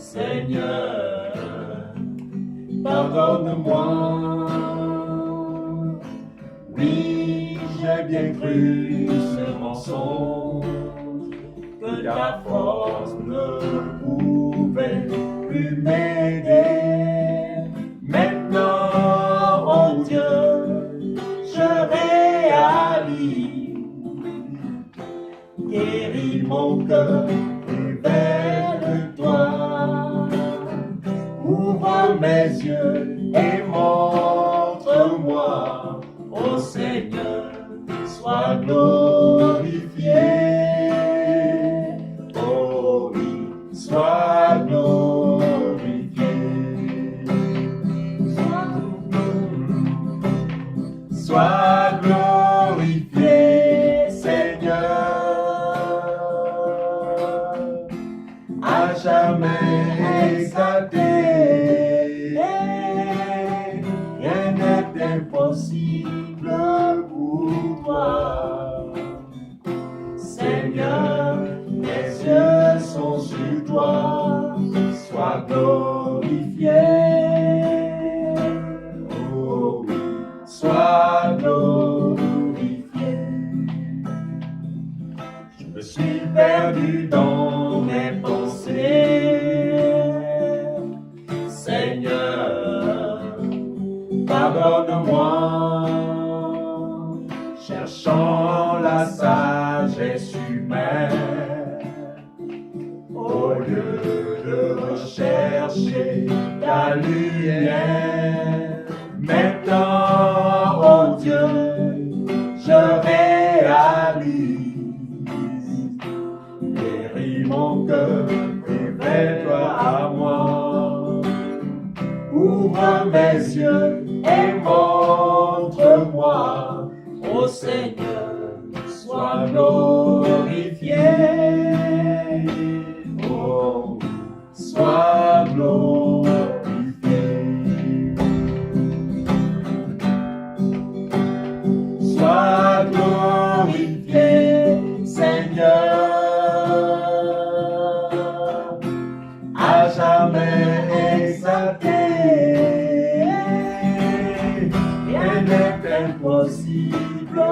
Seigneur, pardonne-moi. Oui, j'ai bien cru ce mensonge, que ta force ne pouvait plus m'aider. Maintenant, oh Dieu, je réalise, guéris mon cœur, révèle-toi, ouvre mes yeux et montre-moi, ô Seigneur, sois glorifié. Oh oui, sois glorifié. Sois glorifié, Seigneur, à jamais exalté. Rien n'est impossible pour toi. Seigneur, mes yeux sont sur toi, sois glorifié. Oh oui, sois glorifié. Je me suis perdu dans mes pensées. Seigneur, pardonne-moi, cherchant la sagesse humaine, au lieu de rechercher ta lumière. Maintenant, oh Dieu, je réalise, guéris mon cœur, révèle-toi à moi, ouvre mes yeux et montre-moi, ô Seigneur, sois glorifié. Oh, sois glorifié. Sois glorifié, Seigneur, à jamais exalté. Rien n'est impossible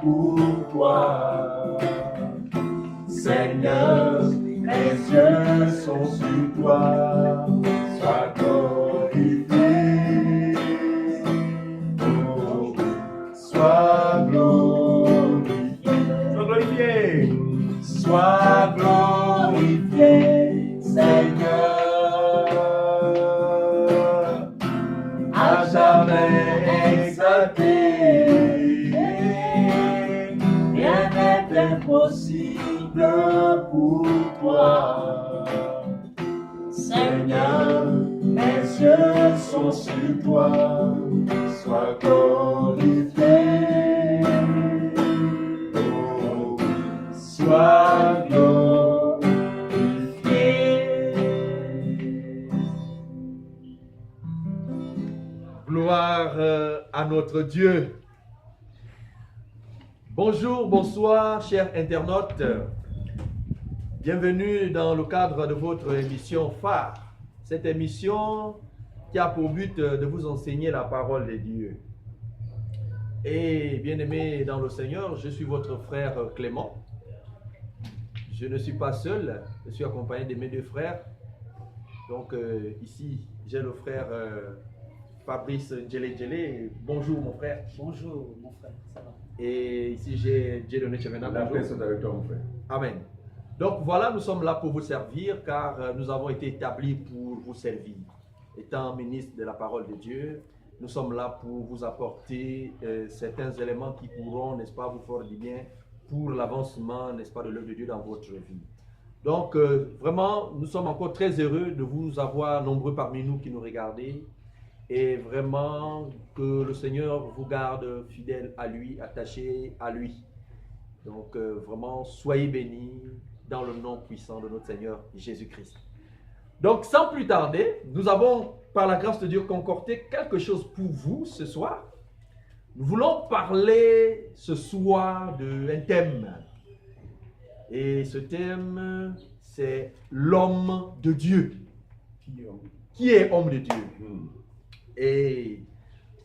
pour toi. Seigneur, mes yeux sont sur toi, sois glorifié. Oh, sois glorifié. Sois glorifié. Sois glorifié, Seigneur, à jamais exalté. Rien n'est impossible pour toi. Seigneur, mes yeux sont sur toi, sois glorifié. Oh, sois glorifié. Gloire à notre Dieu. Bonjour, bonsoir, chers internautes. Bienvenue dans le cadre de votre émission phare. Cette émission qui a pour but de vous enseigner la parole de Dieu. Et bien-aimés dans le Seigneur, je suis votre frère Clément. Je ne suis pas seul, je suis accompagné de mes deux frères. Donc ici, j'ai le frère Fabrice Djelé. Bonjour mon frère. Bonjour mon frère, ça va? Et ici j'ai Dieudonné Chevena. La paix soit avec toi mon frère. Amen. Donc voilà, nous sommes là pour vous servir car nous avons été établis pour vous servir. Étant ministre de la parole de Dieu, nous sommes là pour vous apporter certains éléments qui pourront, n'est-ce pas, vous faire du bien pour l'avancement, n'est-ce pas, de l'œuvre de Dieu dans votre vie. Donc vraiment, nous sommes encore très heureux de vous avoir nombreux parmi nous qui nous regardez. Et vraiment que le Seigneur vous garde fidèle à lui, attaché à lui. Donc vraiment, soyez bénis dans le nom puissant de notre Seigneur Jésus-Christ. Donc sans plus tarder, nous avons par la grâce de Dieu concocté quelque chose pour vous ce soir. Nous voulons parler ce soir d'un thème. Et ce thème, c'est l'homme de Dieu. Qui est homme de Dieu? Hmm. Et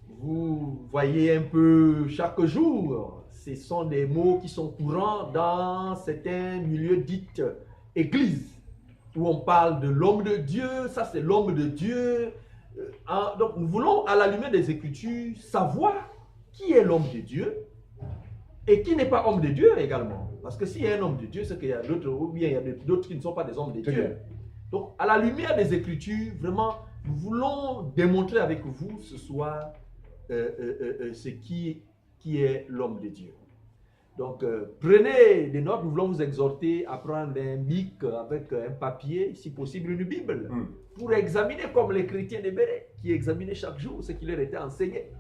vous voyez un peu chaque jour, ce sont des mots qui sont courants dans certains milieux dits églises, où on parle de l'homme de Dieu, ça c'est l'homme de Dieu. Donc nous voulons, à la lumière des Écritures, savoir qui est l'homme de Dieu et qui n'est pas homme de Dieu également. Parce que s'il y a un homme de Dieu, c'est qu'il y a d'autres, ou bien il y a d'autres qui ne sont pas des hommes de Très Dieu. bien. Donc, à la lumière des Écritures, vraiment, nous voulons démontrer avec vous ce soir ce qui est l'homme de Dieu. Donc, prenez des notes. Nous voulons vous exhorter à prendre un bic avec un papier, si possible une Bible, pour examiner comme les chrétiens des Bérets, qui examinaient chaque jour ce qui leur était enseigné.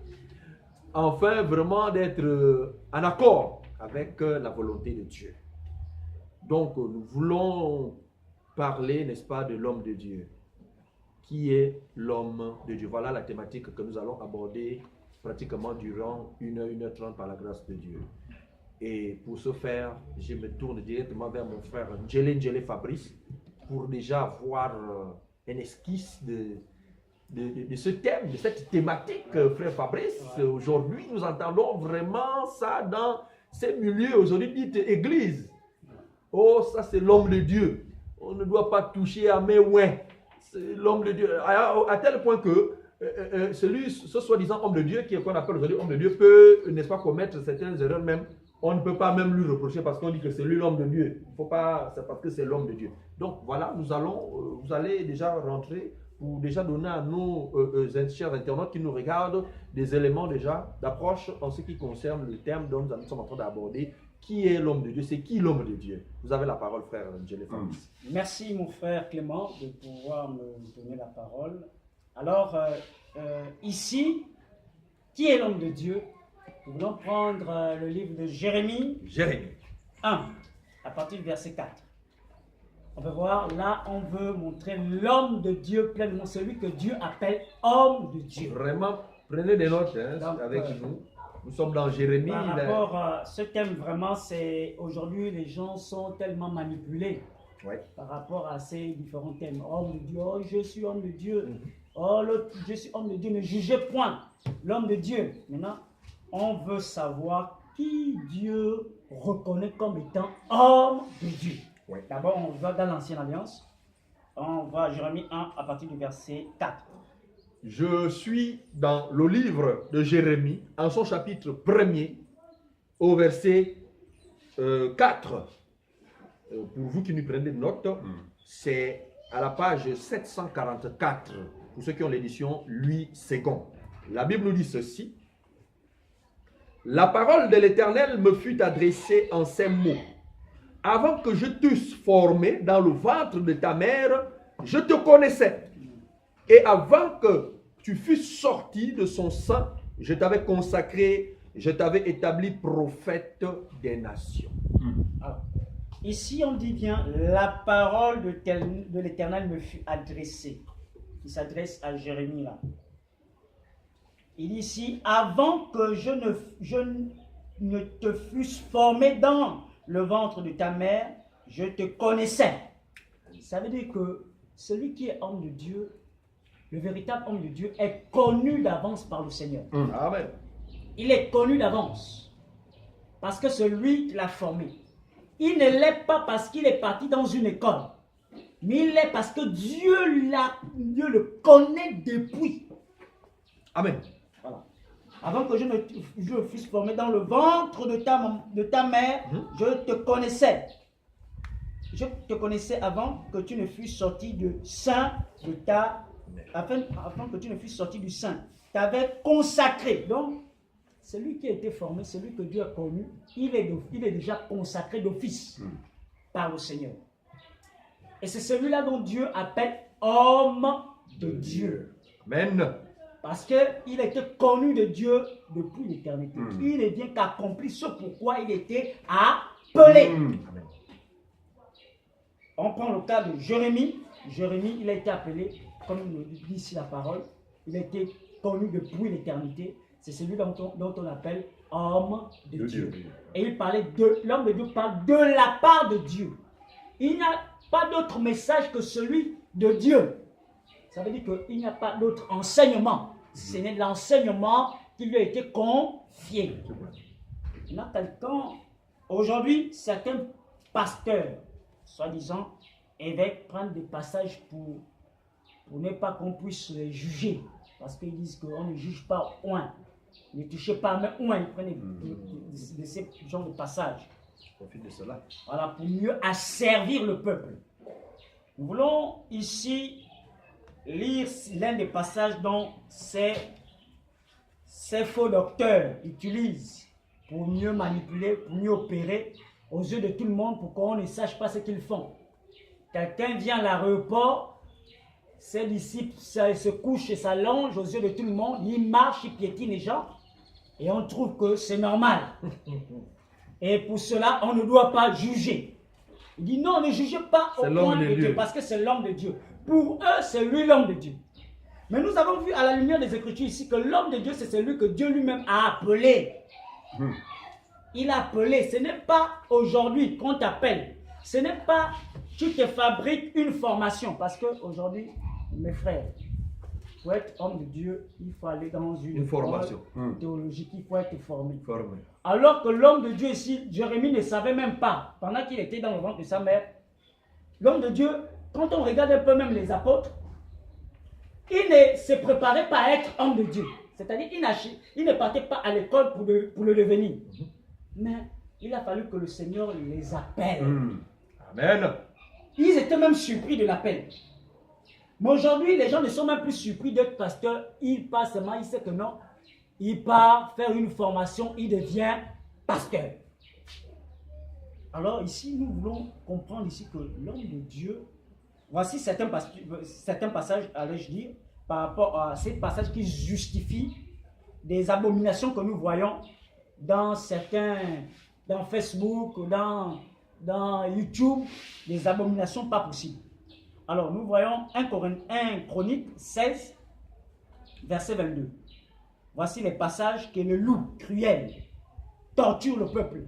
Enfin, vraiment d'être en accord avec la volonté de Dieu. Donc, nous voulons parler, n'est-ce pas, de l'homme de Dieu. Qui est l'homme de Dieu? Voilà la thématique que nous allons aborder pratiquement durant 1h30 par la grâce de Dieu. Et pour ce faire, je me tourne directement vers mon frère Njele Fabrice pour déjà avoir un esquisse de ce thème, de cette thématique, frère Fabrice. Aujourd'hui, nous entendons vraiment ça dans ces milieux aujourd'hui dites églises. Oh, ça c'est l'homme de Dieu. On ne doit pas toucher à mes ouais. C'est l'homme de Dieu. À tel point que ce soi-disant homme de Dieu, qui est qu'on appelle aujourd'hui homme de Dieu, peut, n'est-ce pas, commettre certaines erreurs même. On ne peut pas même lui reprocher parce qu'on dit que c'est lui l'homme de Dieu. Il ne faut pas, c'est parce que c'est l'homme de Dieu. Donc voilà, vous allez déjà rentrer pour déjà donner à nos chers internautes qui nous regardent des éléments déjà d'approche en ce qui concerne le thème dont nous sommes en train d'aborder. Qui est l'homme de Dieu? C'est qui l'homme de Dieu? Vous avez la parole, frère Njele Fabrice. Merci, mon frère Clément, de pouvoir me donner la parole. Alors, ici, qui est l'homme de Dieu? Nous voulons prendre le livre de Jérémie 1, à partir du verset 4. On peut voir, là, on veut montrer l'homme de Dieu pleinement, celui que Dieu appelle homme de Dieu. Vraiment, prenez des notes Donc, avec nous. Nous sommes dans Jérémie. Par rapport à ce thème, vraiment, c'est aujourd'hui, les gens sont tellement manipulés par rapport à ces différents thèmes. Homme de Dieu, oh, je suis homme de Dieu. Oh, je suis homme de Dieu, ne jugez point l'homme de Dieu. Maintenant, on veut savoir qui Dieu reconnaît comme étant homme de Dieu. D'abord, on va dans l'Ancienne Alliance. On va à Jérémie 1 à partir du verset 4. Je suis dans le livre de Jérémie, en son chapitre 1er, au verset 4. Pour vous qui nous prenez des notes, c'est à la page 744, pour ceux qui ont l'édition Louis II. La Bible nous dit ceci. La parole de l'Éternel me fut adressée en ces mots. Avant que je t'eusse formé dans le ventre de ta mère, je te connaissais. Et avant que tu fusses sorti de son sein, je t'avais consacré, je t'avais établi prophète des nations. Alors, ici, on dit bien, la parole de l'Éternel me fut adressée. Il s'adresse à Jérémie là. Il dit ici, avant que je ne te fusse formé dans le ventre de ta mère, je te connaissais. Ça veut dire que celui qui est homme de Dieu, le véritable homme de Dieu, est connu d'avance par le Seigneur. Amen. Il est connu d'avance parce que c'est lui qui l'a formé. Il ne l'est pas parce qu'il est parti dans une école, mais il l'est parce que Dieu le connaît depuis. Amen. Voilà. Avant que je fusse formé dans le ventre de ta mère, je te connaissais. Je te connaissais avant que tu ne fusses sorti du sein de ta mère. Avant que tu ne fusses sorti du sein. Tu avais consacré. Donc, celui qui a été formé, celui que Dieu a connu, il est déjà consacré d'office par le Seigneur. Et c'est celui-là dont Dieu appelle homme de Dieu. Amen. Parce qu'il était connu de Dieu depuis l'éternité. Il ne vient qu'accomplir ce pourquoi il était appelé. Amen. On prend le cas de Jérémie. Jérémie, il a été appelé, comme nous dit ici la parole, il a été connu depuis l'éternité. C'est celui dont on appelle homme de Dieu. Et il parlait de, l'homme de Dieu parle de la part de Dieu. Il n'y a pas d'autre message que celui de Dieu. Ça veut dire qu'il n'y a pas d'autre enseignement. Ce n'est l'enseignement qui lui a été confié. Il y a quelqu'un, aujourd'hui, certains pasteurs, soi-disant évêques, prennent des passages pour ne pas qu'on puisse les juger. Parce qu'ils disent qu'on ne juge pas oint. Ne touchez pas, mais oint. Ils prennent de ces genres de passages. Profite de cela. Voilà, pour mieux asservir le peuple. Nous voulons ici lire l'un des passages dont ces faux docteurs utilisent pour mieux manipuler, pour mieux opérer aux yeux de tout le monde pour qu'on ne sache pas ce qu'ils font. Quelqu'un vient à l'aéroport, ses disciples se couchent et s'allongent aux yeux de tout le monde, il marche, il piétine les gens et on trouve que c'est normal. Et pour cela, on ne doit pas juger. Il dit non, ne jugez pas au point de Dieu, parce que c'est l'homme de Dieu. Pour eux, c'est lui l'homme de Dieu. Mais nous avons vu à la lumière des Écritures ici que l'homme de Dieu, c'est celui que Dieu lui-même a appelé. Il a appelé. Ce n'est pas aujourd'hui qu'on t'appelle. Ce n'est pas tu te fabriques une formation. Parce qu'aujourd'hui, mes frères, pour être homme de Dieu, il faut aller dans une formation théologique, il faut être formé. Formé. Alors que l'homme de Dieu ici, Jérémie ne savait même pas, pendant qu'il était dans le ventre de sa mère, l'homme de Dieu, quand on regarde un peu même les apôtres, il ne se préparait pas à être homme de Dieu. C'est-à-dire il ne partait pas à l'école pour le devenir. Mais il a fallu que le Seigneur les appelle. Amen. Ils étaient même surpris de l'appel. Mais aujourd'hui, les gens ne sont même plus surpris d'être pasteur. Il part seulement, il sait que non. Il part faire une formation, il devient pasteur. Alors ici, nous voulons comprendre ici que l'homme de Dieu, voici certains passages, allais-je dire, par rapport à ces passages qui justifient des abominations que nous voyons dans Facebook, dans YouTube, des abominations pas possibles. Alors, nous voyons 1 Chronique 16, verset 22. Voici les passages que le loup cruel torture le peuple.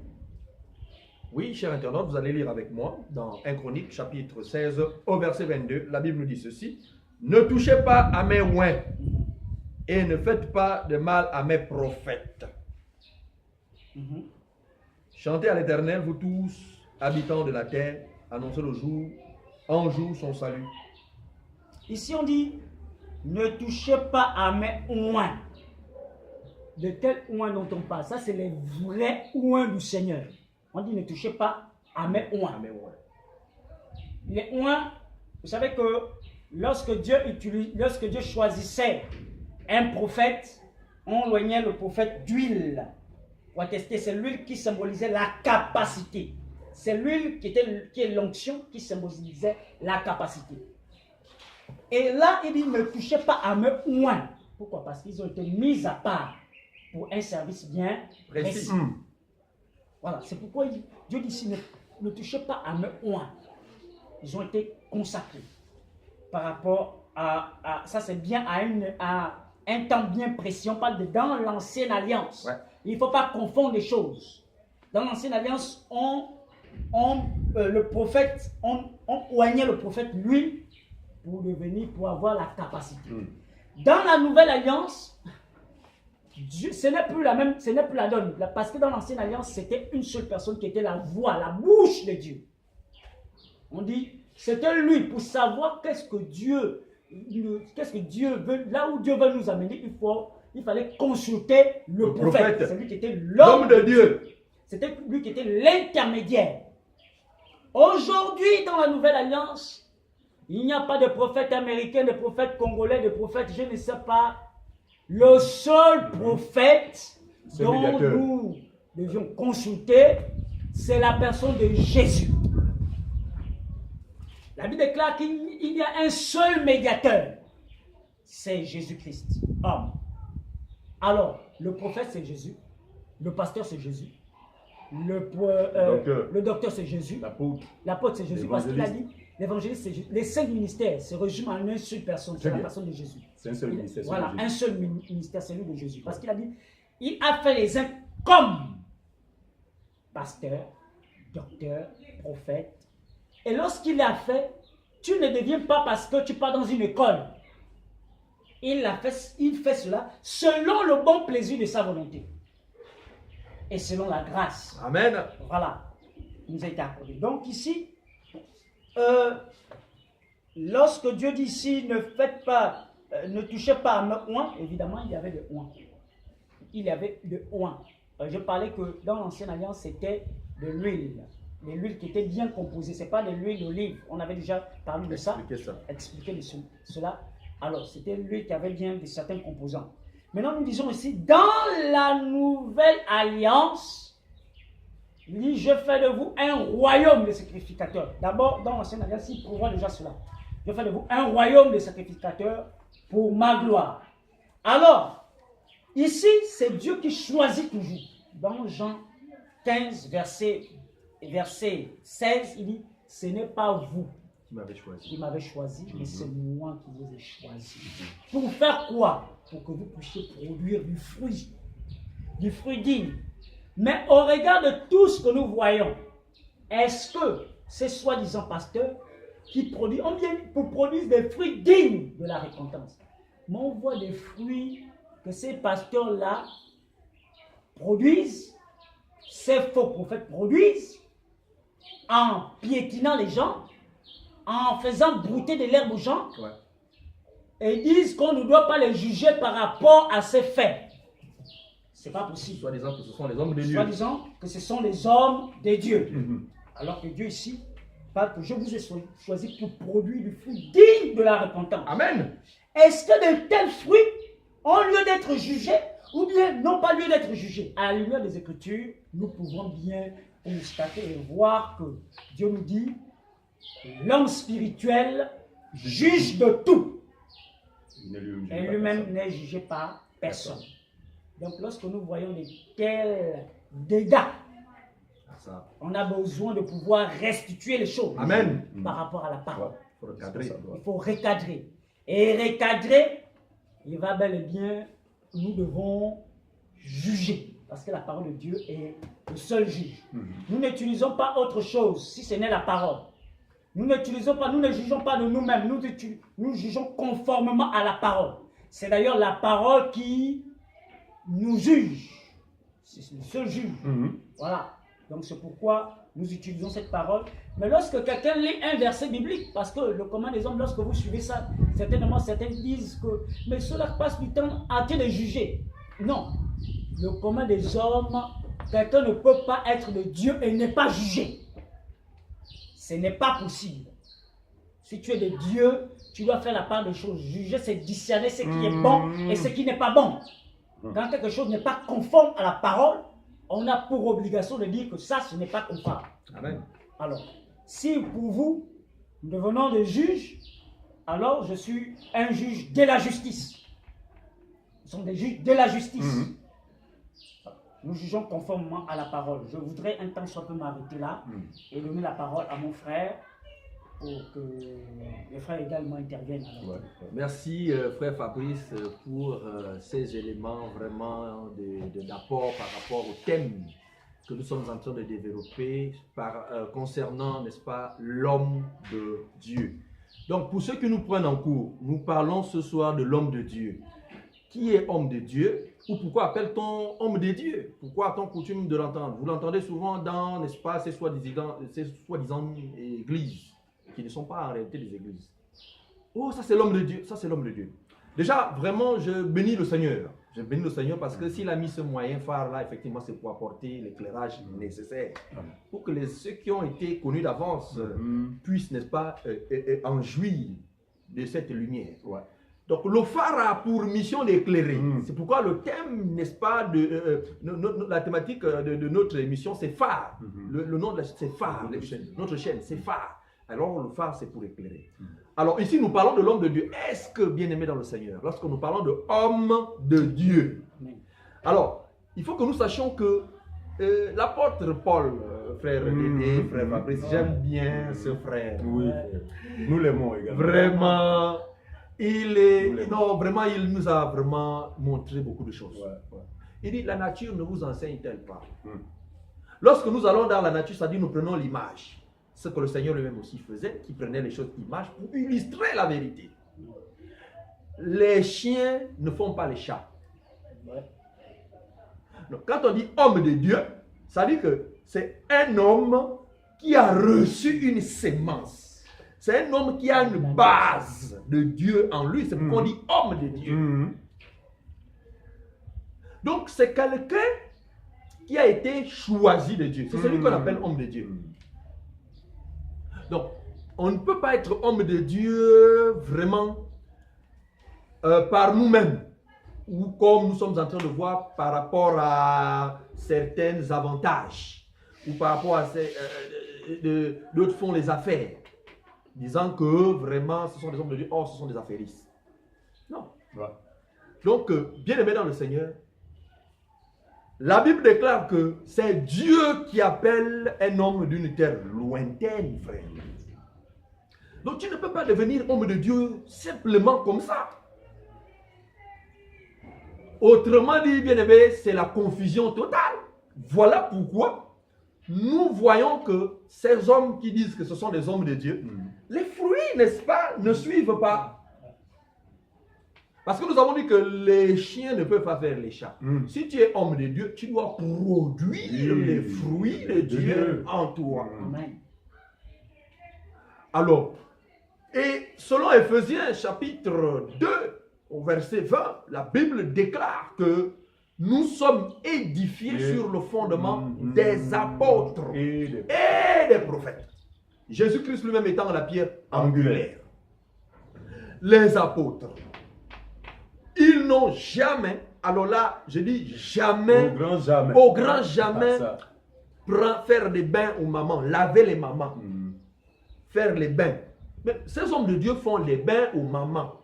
Oui, chers internautes, vous allez lire avec moi dans 1 Chronique, chapitre 16, au verset 22. La Bible nous dit ceci. Ne touchez pas à mes oins et ne faites pas de mal à mes prophètes. Chantez à l'Éternel, vous tous, habitants de la terre, annoncez le jour, en jour son salut. Ici on dit, ne touchez pas à mes oins. De quel oin dont on parle? Ça c'est les vrais oins du Seigneur. On dit, ne touchez pas à mes oins. Les oins, vous savez que lorsque Dieu choisissait un prophète, on loignait le prophète d'huile. Pour attester, c'est l'huile qui symbolisait la capacité. C'est l'huile qui est l'onction qui symbolisait la capacité. Et là, il dit, ne touchez pas à mes oins. Pourquoi? Parce qu'ils ont été mis à part pour un service bien précis. Voilà, c'est pourquoi Dieu dit ici, ne touchez pas à mes oins. Ils ont été consacrés. Par rapport à ça, c'est bien à un temps bien précis. On parle de dans l'ancienne alliance. Ouais. Il ne faut pas confondre les choses. Dans l'ancienne alliance, on oignait le prophète, lui, pour devenir, pour avoir la capacité. Dans la nouvelle alliance, Dieu, ce n'est plus la donne. Parce que dans l'ancienne alliance, c'était une seule personne qui était la voix, la bouche de Dieu. On dit, c'était lui pour savoir qu'est-ce que Dieu veut, là où Dieu veut nous amener, il fallait consulter le prophète. C'est lui qui était l'homme de Dieu. C'était lui qui était l'intermédiaire. Aujourd'hui, dans la nouvelle alliance, il n'y a pas de prophète américain, de prophète congolais, de prophète, je ne sais pas. Le seul prophète dont nous devions consulter, c'est la personne de Jésus. La Bible déclare qu'il y a un seul médiateur, c'est Jésus-Christ, homme. Alors, le prophète c'est Jésus, le pasteur c'est Jésus, le docteur c'est Jésus, l'apôtre c'est Jésus, parce qu'il a dit, l'évangéliste c'est Jésus. Les 5 ministères se résument en une seule personne, c'est la personne de Jésus. C'est un seul ministère. Voilà, un seul ministère, c'est celui de Jésus. Parce qu'il a dit, il a fait les uns comme pasteur, docteur, prophète. Et lorsqu'il l'a fait, tu ne deviens pas parce que tu pars dans une école il fait cela selon le bon plaisir de sa volonté. Et selon la grâce. Amen. Voilà. Il nous a été accordé. Donc ici, lorsque Dieu dit ici, ne faites pas, ne touchez pas à mes oins, évidemment, il y avait de oins. Il y avait de oins. Je parlais que dans l'Ancienne Alliance, c'était de l'huile. De l'huile qui était bien composée. Ce n'est pas de l'huile d'olive. On avait déjà parlé de ça. Expliqué de cela. Alors, c'était l'huile qui avait bien de certains composants. Maintenant, nous disons ici, dans la nouvelle alliance, il dit, je fais de vous un royaume de sacrificateurs. D'abord, dans l'Ancienne Alliance, il prévoit déjà cela. Je fais de vous un royaume de sacrificateurs pour ma gloire. Alors, ici, c'est Dieu qui choisit toujours. Dans Jean 15, verset 16, il dit, ce n'est pas vous qui m'avez choisi, mais c'est moi qui vous ai choisi. Pour faire quoi? Pour que vous puissiez produire du fruit digne. Mais au regard de tout ce que nous voyons, est-ce que ces soi-disant pasteurs qui produisent, pour produire des fruits dignes de la récompense? Mais on voit des fruits que ces pasteurs-là produisent, ces faux prophètes produisent, en piétinant les gens, en faisant brouter de l'herbe aux gens, et disent qu'on ne doit pas les juger par rapport à ces faits. C'est pas possible. Soi-disant que ce sont les hommes de Dieu. Soi-disant que ce sont les hommes de Dieu. Alors que Dieu ici parle que je vous ai choisi pour produire du fruit digne de la repentance. Amen. Est-ce que de tels fruits ont lieu d'être jugés ou bien n'ont pas lieu d'être jugés? À la lumière des Écritures, nous pouvons bien constater et voir que Dieu nous dit l'homme spirituel juge de tout. Et lui-même n'est jugé par personne. Donc lorsque nous voyons de tels dégâts, on a besoin de pouvoir restituer les choses. Amen. Par rapport à la parole. Il faut recadrer. Et recadrer, il va bel et bien, nous devons juger. Parce que la parole de Dieu est le seul juge. Nous n'utilisons pas autre chose si ce n'est la parole. Nous ne jugeons pas de nous-mêmes, nous jugeons conformément à la parole. C'est d'ailleurs la parole qui nous juge. C'est le seul juge. Voilà. Donc c'est pourquoi nous utilisons cette parole. Mais lorsque quelqu'un lit un verset biblique, parce que le commun des hommes, lorsque vous suivez ça, certainement certains disent que mais cela passe du temps à train de juger. Non. Le commun des hommes, quelqu'un ne peut pas être de Dieu et n'est pas jugé. Ce n'est pas possible. Si tu es de Dieu, tu dois faire la part des choses. Juger, c'est discerner ce qui est bon et ce qui n'est pas bon. Quand quelque chose n'est pas conforme à la parole, on a pour obligation de dire que ça, ce n'est pas conforme. Amen. Alors, si pour vous, nous devenons des juges, alors je suis un juge de la justice. Nous sommes des juges de la justice. Nous jugeons conformément à la parole. Je voudrais un temps soit peu m'arrêter là et donner la parole à mon frère pour que le frère également intervienne. Merci frère Fabrice pour ces éléments vraiment d'apport par rapport au thème que nous sommes en train de développer concernant, n'est-ce pas, l'homme de Dieu. Donc pour ceux qui nous prennent en cours, nous parlons ce soir de l'homme de Dieu. Qui est homme de Dieu? Ou pourquoi appelle-t-on homme de Dieu? Pourquoi a-t-on coutume de l'entendre? Vous l'entendez souvent dans, n'est-ce pas, ces soi-disant églises, qui ne sont pas en réalité des églises. Oh, ça c'est l'homme de Dieu, ça c'est l'homme de Dieu. Déjà, vraiment, je bénis le Seigneur. Je bénis le Seigneur parce que s'il a mis ce moyen phare-là, effectivement, c'est pour apporter l'éclairage nécessaire. Pour que ceux qui ont été connus d'avance puissent, n'est-ce pas, en jouir de cette lumière. Donc le phare a pour mission d'éclairer. C'est pourquoi le thème, n'est-ce pas, la thématique de notre émission, c'est phare. Le nom de la chaîne, c'est phare. Notre chaîne, c'est phare. Alors le phare, c'est pour éclairer. Alors ici, nous parlons de l'homme de Dieu. Est-ce que, bien aimé dans le Seigneur, lorsque nous parlons de homme de Dieu, alors, il faut que nous sachions que l'apôtre Paul, frère Dédé, frère Fabrice, j'aime bien ce frère. Oui, nous l'aimons également. Vraiment. Il nous a vraiment montré beaucoup de choses. Il dit, la nature ne vous enseigne-t-elle pas? Lorsque nous allons dans la nature, c'est-à-dire nous prenons l'image. Ce que le Seigneur lui-même aussi faisait, qui prenait les choses image pour illustrer la vérité. les chiens ne font pas les chats. Ouais. Donc, quand on dit homme de Dieu, ça dit que c'est un homme qui a reçu une sémence. C'est un homme qui a une base de Dieu en lui. C'est pourquoi on dit homme de Dieu. Donc, c'est quelqu'un qui a été choisi de Dieu. C'est celui qu'on appelle homme de Dieu. Donc, on ne peut pas être homme de Dieu vraiment par nous-mêmes. Ou comme nous sommes en train de voir par rapport à certains avantages. Ou par rapport à d'autres font les affaires. Disant que vraiment ce sont des hommes de Dieu. Or, ce sont des affairistes. Non. Ouais. Donc, bien aimé dans le Seigneur, la Bible déclare que c'est Dieu qui appelle un homme d'une terre lointaine, frère. Donc tu ne peux pas devenir homme de Dieu simplement comme ça. Autrement dit, bien aimé, c'est la confusion totale. Voilà pourquoi nous voyons que ces hommes qui disent que ce sont des hommes de Dieu, les fruits, n'est-ce pas, ne suivent pas. Parce que nous avons dit que les chiens ne peuvent pas faire les chats. Si tu es homme de Dieu, tu dois produire les fruits de Dieu en toi. Amen. Alors, et selon Éphésiens chapitre 2, au verset 20, la Bible déclare que nous sommes édifiés sur le fondement des apôtres et des prophètes. Jésus-Christ lui-même étant la pierre angulaire. Les apôtres, ils n'ont jamais, alors là, je dis jamais, au grand jamais, faire des bains aux mamans, laver les mamans, faire les bains. Mais ces hommes de Dieu font les bains aux mamans.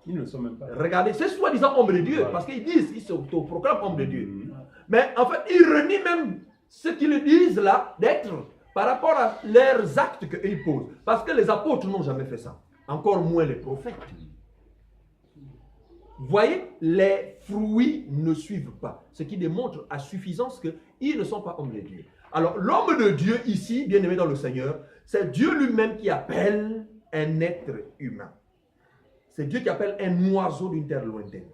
Ils ne sont même pas. Regardez, c'est soi-disant hommes de Dieu, parce qu'ils disent, ils s'autoproclament hommes de Dieu. Mais en fait, ils renient même ce qu'ils disent là d'être par rapport à leurs actes qu'ils posent. Parce que les apôtres n'ont jamais fait ça. Encore moins les prophètes. Vous voyez, les fruits ne suivent pas. Ce qui démontre à suffisance qu'ils ne sont pas hommes de Dieu. Alors, l'homme de Dieu ici, bien aimé dans le Seigneur, c'est Dieu lui-même qui appelle un être humain. C'est Dieu qui appelle un oiseau d'une terre lointaine.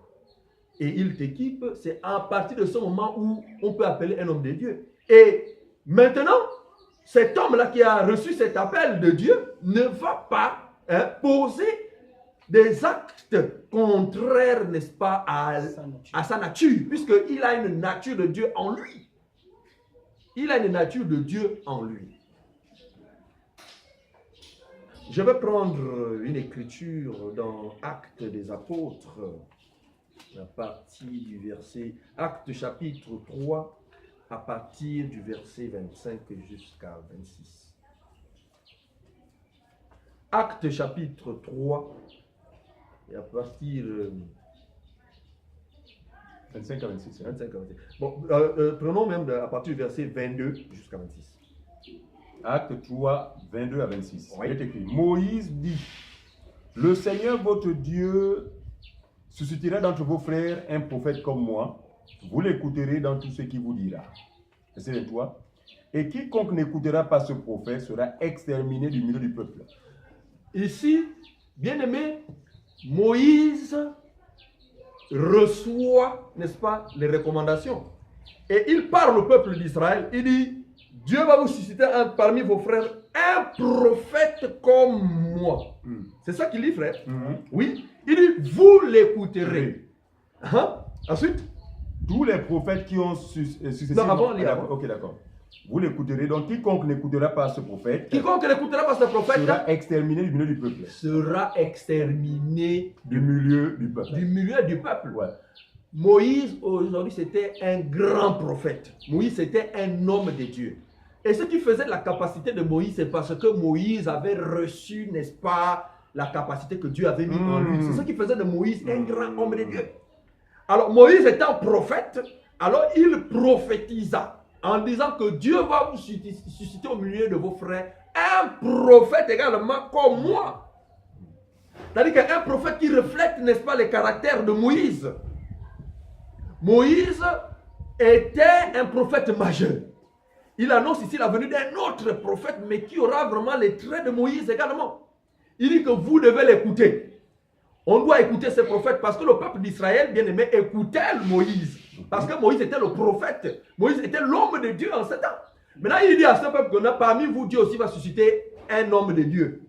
Et il t'équipe, c'est à partir de ce moment où on peut appeler un homme de Dieu. Et maintenant, cet homme-là qui a reçu cet appel de Dieu ne va pas poser des actes contraires, n'est-ce pas, à sa nature, puisqu'il a une nature de Dieu en lui. Il a une nature de Dieu en lui. Je vais prendre une écriture dans Actes des Apôtres, à partir du verset, Actes chapitre 3, à partir du verset 25 jusqu'à 26. Actes chapitre 3, et à partir 25 à 26. 25 à 26. Bon, prenons même à partir du verset 22 jusqu'à 26. Acte 3, 22 à 26. Oui. Il est écrit, Moïse dit, le Seigneur votre Dieu suscitera d'entre vos frères un prophète comme moi. Vous l'écouterez dans tout ce qu'il vous dira. Verset 23. Et quiconque n'écoutera pas ce prophète sera exterminé du milieu du peuple. Ici, bien aimé, Moïse reçoit, n'est-ce pas, les recommandations. Et il parle au peuple d'Israël. Il dit, Dieu va vous susciter parmi vos frères un prophète comme moi. C'est ça qu'il dit, frère. Oui. Il dit, vous l'écouterez. Ensuite, tous les prophètes qui ont successivement... Non, avant, les avant. Ok, d'accord. Vous l'écouterez. Donc, quiconque n'écoutera pas ce prophète... Quiconque n'écoutera pas ce prophète... sera exterminé du milieu du peuple. Sera exterminé du milieu du peuple. Du milieu du peuple. Ouais. Moïse, aujourd'hui, c'était un grand prophète. Moïse, c'était un homme de Dieu. Et ce qui faisait la capacité de Moïse, c'est parce que Moïse avait reçu, n'est-ce pas, la capacité que Dieu avait mis en lui. C'est ce qui faisait de Moïse un grand homme de Dieu. Alors, Moïse étant prophète, alors il prophétisa en disant que Dieu va vous susciter au milieu de vos frères un prophète également comme moi. C'est-à-dire qu'un prophète qui reflète, n'est-ce pas, les caractères de Moïse. Moïse était un prophète majeur. Il annonce ici la venue d'un autre prophète, mais qui aura vraiment les traits de Moïse également. Il dit que vous devez l'écouter. On doit écouter ces prophètes parce que le peuple d'Israël, bien aimé, écoutait Moïse. Parce que Moïse était le prophète. Moïse était l'homme de Dieu en ce temps. Maintenant, il dit à ce peuple que parmi vous, Dieu aussi va susciter un homme de Dieu.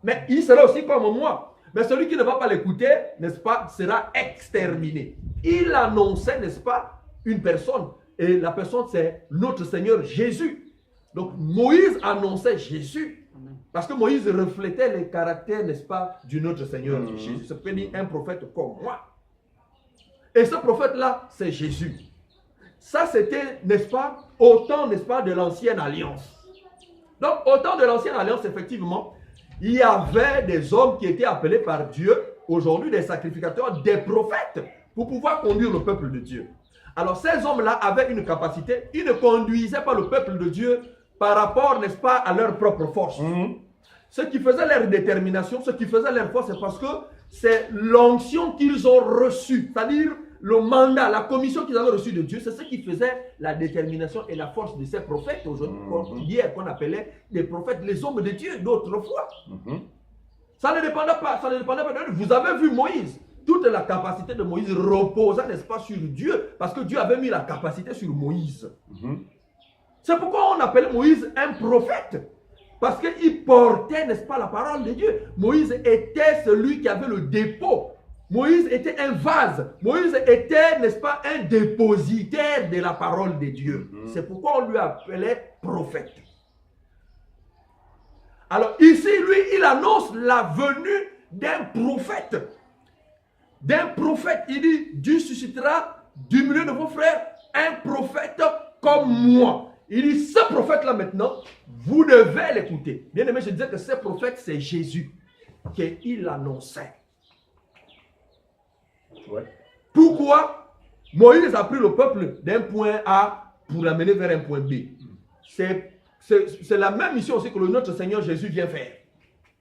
Mais il sera aussi comme moi. Mais celui qui ne va pas l'écouter, n'est-ce pas, sera exterminé. Il annonçait, n'est-ce pas, une personne. Et la personne, c'est notre Seigneur Jésus. Donc, Moïse annonçait Jésus. Parce que Moïse reflétait les caractères, n'est-ce pas, du notre Seigneur Jésus. Ça peut dire un prophète comme moi. Et ce prophète-là, c'est Jésus. Ça, c'était, n'est-ce pas, au temps, n'est-ce pas, de l'ancienne alliance. Donc, au temps de l'ancienne alliance, effectivement, il y avait des hommes qui étaient appelés par Dieu, aujourd'hui des sacrificateurs, des prophètes, pour pouvoir conduire le peuple de Dieu. Alors, ces hommes-là avaient une capacité, ils ne conduisaient pas le peuple de Dieu par rapport, n'est-ce pas, à leur propre force. Ce qui faisait leur détermination, ce qui faisait leur force, c'est parce que c'est l'onction qu'ils ont reçue, c'est-à-dire le mandat, la commission qu'ils avaient reçue de Dieu, c'est ce qui faisait la détermination et la force de ces prophètes aujourd'hui, hier qu'on appelait des prophètes, les hommes de Dieu d'autrefois. Ça ne dépendait pas de Dieu. Vous avez vu Moïse, toute la capacité de Moïse reposait, n'est-ce pas, sur Dieu, parce que Dieu avait mis la capacité sur Moïse. C'est pourquoi on appelait Moïse un prophète. Parce qu'il portait, n'est-ce pas, la parole de Dieu. Moïse était celui qui avait le dépôt. Moïse était un vase. Moïse était, n'est-ce pas, un dépositaire de la parole de Dieu. C'est pourquoi on lui appelait prophète. Alors ici, lui, il annonce la venue d'un prophète. D'un prophète. Il dit, Dieu suscitera du milieu de vos frères un prophète comme moi. Il dit, ce prophète-là maintenant, vous devez l'écouter. Bien aimé, je disais que ce prophète, c'est Jésus qu'il annonçait. Pourquoi Moïse a pris le peuple d'un point A pour l'amener vers un point B? C'est la même mission aussi que notre Seigneur Jésus vient faire.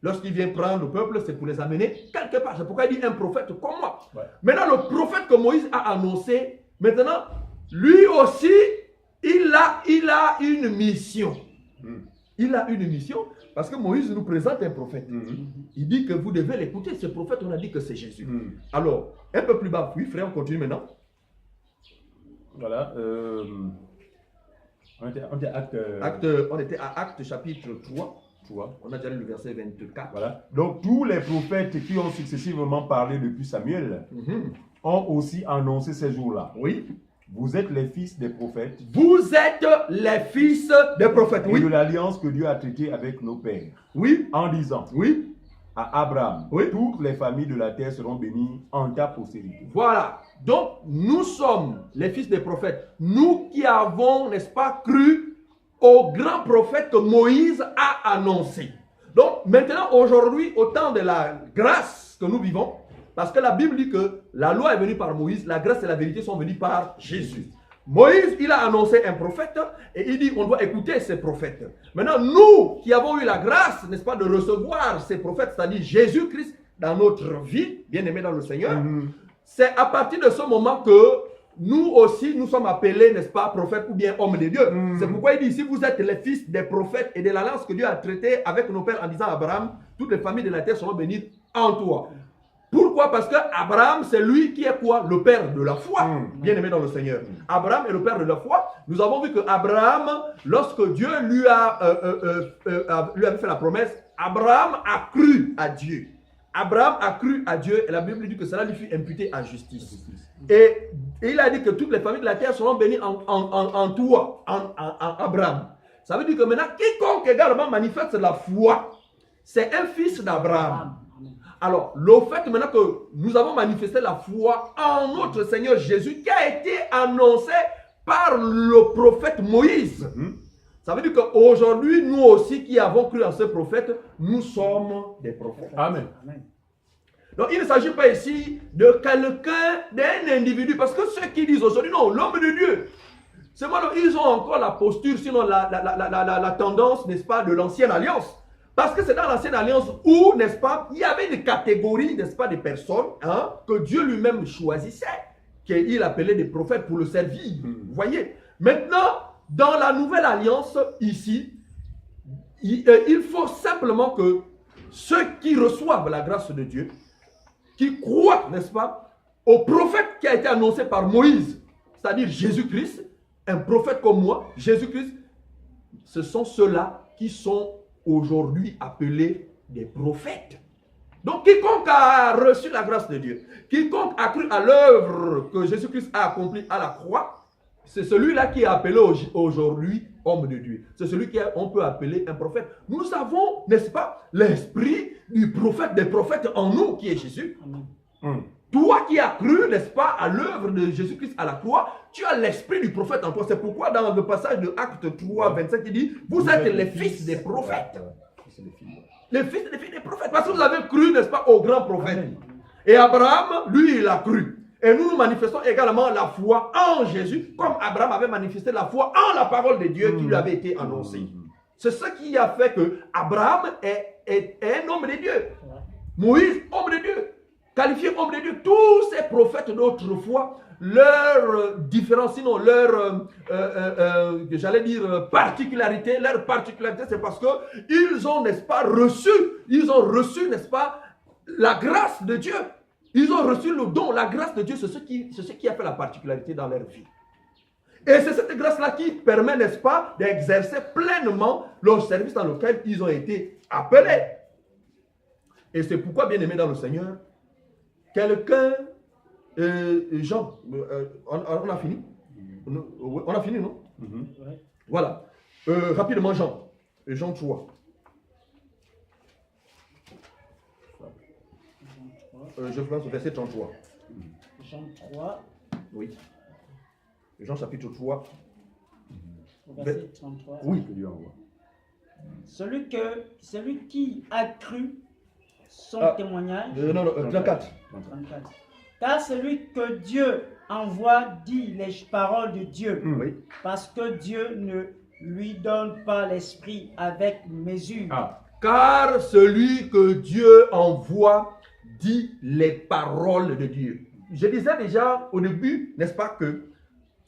Lorsqu'il vient prendre le peuple, c'est pour les amener quelque part. C'est pourquoi il dit un prophète comme moi. Maintenant, le prophète que Moïse a annoncé, maintenant, lui aussi, il a une mission. Il a une mission parce que Moïse nous présente un prophète. Il dit que vous devez l'écouter. Ce prophète, on a dit que c'est Jésus. Alors, un peu plus bas, oui, frère, on continue maintenant. Voilà. On était à Acte chapitre 3. On a déjà lu le verset 24. Voilà. Donc, tous les prophètes qui ont successivement parlé depuis Samuel ont aussi annoncé ces jours-là. Oui. Vous êtes les fils des prophètes. Vous êtes les fils des prophètes. Et de l'alliance que Dieu a traitée avec nos pères. Oui. En disant. Oui. À Abraham. Oui. Toutes les familles de la terre seront bénies en ta postérité. Voilà. Donc, nous sommes les fils des prophètes. Nous qui avons, n'est-ce pas, cru au grand prophète que Moïse a annoncé. Donc, maintenant, aujourd'hui, au temps de la grâce que nous vivons, parce que la Bible dit que la loi est venue par Moïse, la grâce et la vérité sont venues par Jésus. Moïse, il a annoncé un prophète et il dit on doit écouter ces prophètes. Maintenant, nous qui avons eu la grâce, n'est-ce pas, de recevoir ces prophètes, c'est-à-dire Jésus-Christ dans notre vie, bien aimé dans le Seigneur, c'est à partir de ce moment que nous aussi, nous sommes appelés, n'est-ce pas, prophètes ou bien hommes de Dieu. C'est pourquoi il dit, si vous êtes les fils des prophètes et de l'alliance que Dieu a traitée avec nos pères en disant à Abraham, toutes les familles de la terre seront bénies en toi. Pourquoi? Parce que Abraham, c'est lui qui est quoi? Le père de la foi, bien aimé dans le Seigneur. Abraham est le père de la foi. Nous avons vu que Abraham, lorsque Dieu lui avait fait la promesse, Abraham a cru à Dieu. Abraham a cru à Dieu et la Bible dit que cela lui fut imputé à justice. Et il a dit que toutes les familles de la terre seront bénies en toi, en Abraham. Ça veut dire que maintenant, quiconque également manifeste la foi, c'est un fils d'Abraham. Alors, le fait maintenant que nous avons manifesté la foi en notre Seigneur Jésus qui a été annoncé par le prophète Moïse. Ça veut dire qu'aujourd'hui, nous aussi qui avons cru en ce prophète, nous sommes des prophètes. Amen. Donc, il ne s'agit pas ici de quelqu'un, d'un individu, parce que ceux qui disent aujourd'hui, non, l'homme de Dieu, c'est moi, ils ont encore la posture, sinon la tendance, n'est-ce pas, de l'ancienne alliance. Parce que c'est dans l'ancienne alliance où, n'est-ce pas, il y avait une catégorie, n'est-ce pas, de personnes que Dieu lui-même choisissait, qu'il appelait des prophètes pour le servir. Vous voyez? Maintenant, dans la nouvelle alliance, ici, il faut simplement que ceux qui reçoivent la grâce de Dieu qui croient, n'est-ce pas, au prophète qui a été annoncé par Moïse, c'est-à-dire Jésus-Christ, un prophète comme moi, Jésus-Christ, ce sont ceux-là qui sont aujourd'hui appelés des prophètes. Donc, quiconque a reçu la grâce de Dieu, quiconque a cru à l'œuvre que Jésus-Christ a accomplie à la croix, c'est celui-là qui est appelé aujourd'hui homme de Dieu. C'est celui qu'on peut appeler un prophète. Nous avons, n'est-ce pas, l'esprit du prophète, des prophètes en nous, qui est Jésus. Toi qui as cru, n'est-ce pas, à l'œuvre de Jésus-Christ à la croix, tu as l'esprit du prophète en toi. C'est pourquoi dans le passage de Actes 3, 25, il dit, vous êtes les fils des prophètes. Les fils et les filles des prophètes. Parce que vous avez cru, n'est-ce pas, au grand prophète. Et Abraham, lui, il a cru. Et nous manifestons également la foi en Jésus, comme Abraham avait manifesté la foi en la parole de Dieu qui lui avait été annoncée. C'est ce qui a fait que Abraham est un homme de Dieu. Moïse, homme de Dieu. Qualifié homme de Dieu. Tous ces prophètes d'autrefois, leur différence, sinon leur, j'allais dire, particularité, c'est parce qu'ils ont, n'est-ce pas, reçu, n'est-ce pas, la grâce de Dieu. Ils ont reçu le don, la grâce de Dieu, c'est ce qui a fait la particularité dans leur vie. Et c'est cette grâce-là qui permet, n'est-ce pas, d'exercer pleinement leur service dans lequel ils ont été appelés. Et c'est pourquoi, bien aimé dans le Seigneur, quelqu'un, Jean, on a fini? On a fini, non? Voilà. Rapidement, Jean 3. Je pense au verset 33. Jean 3. Oui. Jean chapitre 3. Verset 33. Oui. Celui qui a cru son témoignage. Non, 34. 34. Car celui que Dieu envoie dit les paroles de Dieu. Oui. Parce que Dieu ne lui donne pas l'esprit avec mesure. Car celui que Dieu envoie dit les paroles de Dieu. Je disais déjà au début, n'est-ce pas, que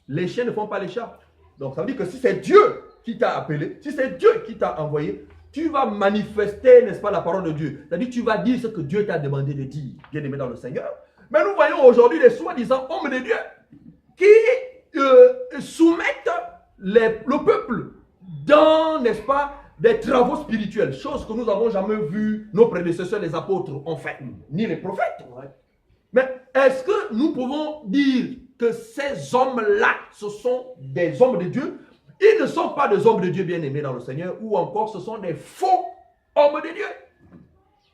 les chiens ne font pas les chats. Donc ça veut dire que si c'est Dieu qui t'a appelé, si c'est Dieu qui t'a envoyé, tu vas manifester, n'est-ce pas, la parole de Dieu. C'est-à-dire tu vas dire ce que Dieu t'a demandé de dire, bien aimé dans le Seigneur. Mais nous voyons aujourd'hui des soi-disant hommes de Dieu qui soumettent le peuple dans, n'est-ce pas, des travaux spirituels, chose que nous n'avons jamais vu nos prédécesseurs, les apôtres, ont fait, ni les prophètes. Mais est-ce que nous pouvons dire que ces hommes-là, ce sont des hommes de Dieu? Ils ne sont pas des hommes de Dieu bien-aimés dans le Seigneur, ou encore ce sont des faux hommes de Dieu.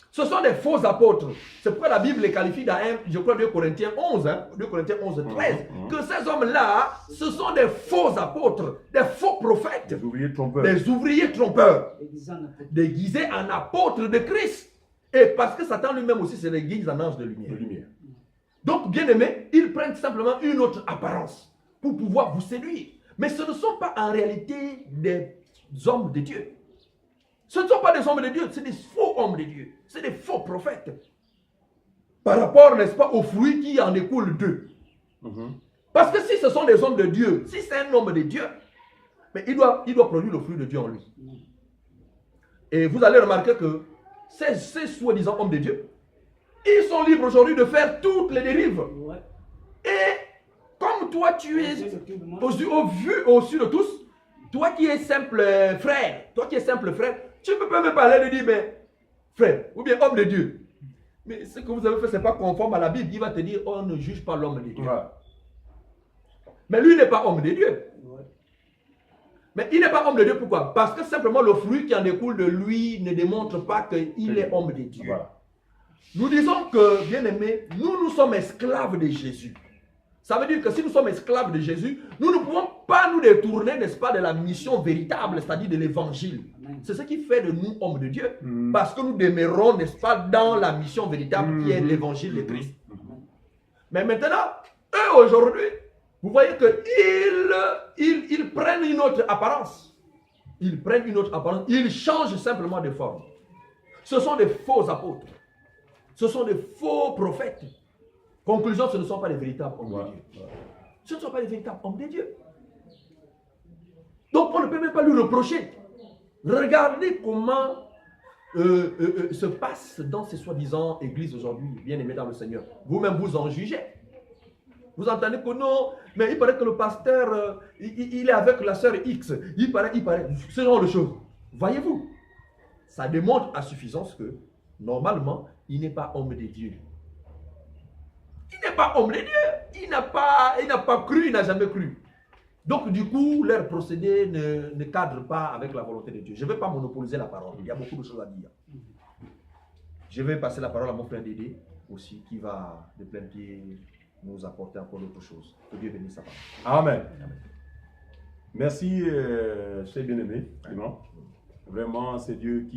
Ce sont des faux apôtres. C'est pourquoi la Bible les qualifie dans, je crois, 2 Corinthiens 11, 2 Corinthiens 11, 13, que ces hommes-là, ce sont des faux apôtres, des faux prophètes, des ouvriers trompeurs, déguisés en apôtres de Christ. Et parce que Satan lui-même aussi se déguise en ange de lumière. Donc, bien aimés, ils prennent simplement une autre apparence pour pouvoir vous séduire. Mais ce ne sont pas en réalité des hommes de Dieu. Ce ne sont pas des hommes de Dieu, c'est des faux hommes de Dieu. C'est des faux prophètes. Par rapport, n'est-ce pas, aux fruits qui en découlent d'eux. Parce que si ce sont des hommes de Dieu, si c'est un homme de Dieu, mais il doit produire le fruit de Dieu en lui. Et vous allez remarquer que ces soi-disant hommes de Dieu, ils sont libres aujourd'hui de faire toutes les dérives. Et comme toi, tu es au-dessus de tous, toi qui es simple frère, tu ne peux pas même parler de dire, mais frère, ou bien homme de Dieu. Mais ce que vous avez fait, ce n'est pas conforme à la Bible. Il va te dire, on ne juge pas l'homme de Dieu. Mais lui n'est pas homme de Dieu. Mais il n'est pas homme de Dieu, pourquoi? Parce que simplement le fruit qui en découle de lui ne démontre pas qu'il est homme de Dieu. Nous disons que, bien aimé, nous sommes esclaves de Jésus. Ça veut dire que si nous sommes esclaves de Jésus, nous ne pouvons pas nous détourner, n'est-ce pas, de la mission véritable, c'est-à-dire de l'évangile. C'est ce qui fait de nous hommes de Dieu, parce que nous demeurons, n'est-ce pas, dans la mission véritable qui est l'évangile de Christ. Mais maintenant, eux aujourd'hui, vous voyez qu'ils prennent une autre apparence. Ils changent simplement de forme. Ce sont des faux apôtres. Ce sont des faux prophètes. Conclusion, ce ne sont pas les véritables hommes de Dieu. Ce ne sont pas les véritables hommes de Dieu. Donc on ne peut même pas lui reprocher. Regardez comment se passe dans ces soi-disant églises aujourd'hui, bien aimés dans le Seigneur, vous-même vous en jugez. Vous entendez que non, mais il paraît que le pasteur, il est avec la sœur X. Il paraît, ce genre de choses. Voyez-vous, ça démontre à suffisance que, normalement, il n'est pas homme de Dieu. Il n'est pas homme de Dieu. Il n'a pas cru, il n'a jamais cru. Donc, du coup, leur procédé ne cadre pas avec la volonté de Dieu. Je ne vais pas monopoliser la parole. Il y a beaucoup de choses à dire. Je vais passer la parole à mon frère Dédé aussi, qui va de plein pied nous apporter encore d'autres choses. Que Dieu bénisse sa parole. Amen. Merci, cher bien-aimé. Vraiment, c'est Dieu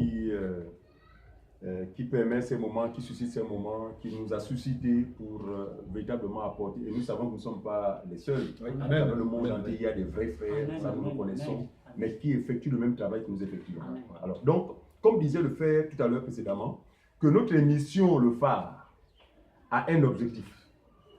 qui permet ces moments, qui suscite ces moments, qui nous a suscité pour véritablement apporter. Et nous savons que nous ne sommes pas les seuls. Dans le monde entier, il y a des vrais frères, ça nous le connaissons, mais qui effectuent le même travail que nous effectuons. Alors, donc, comme disait le frère tout à l'heure précédemment, que notre émission, le phare, a un objectif.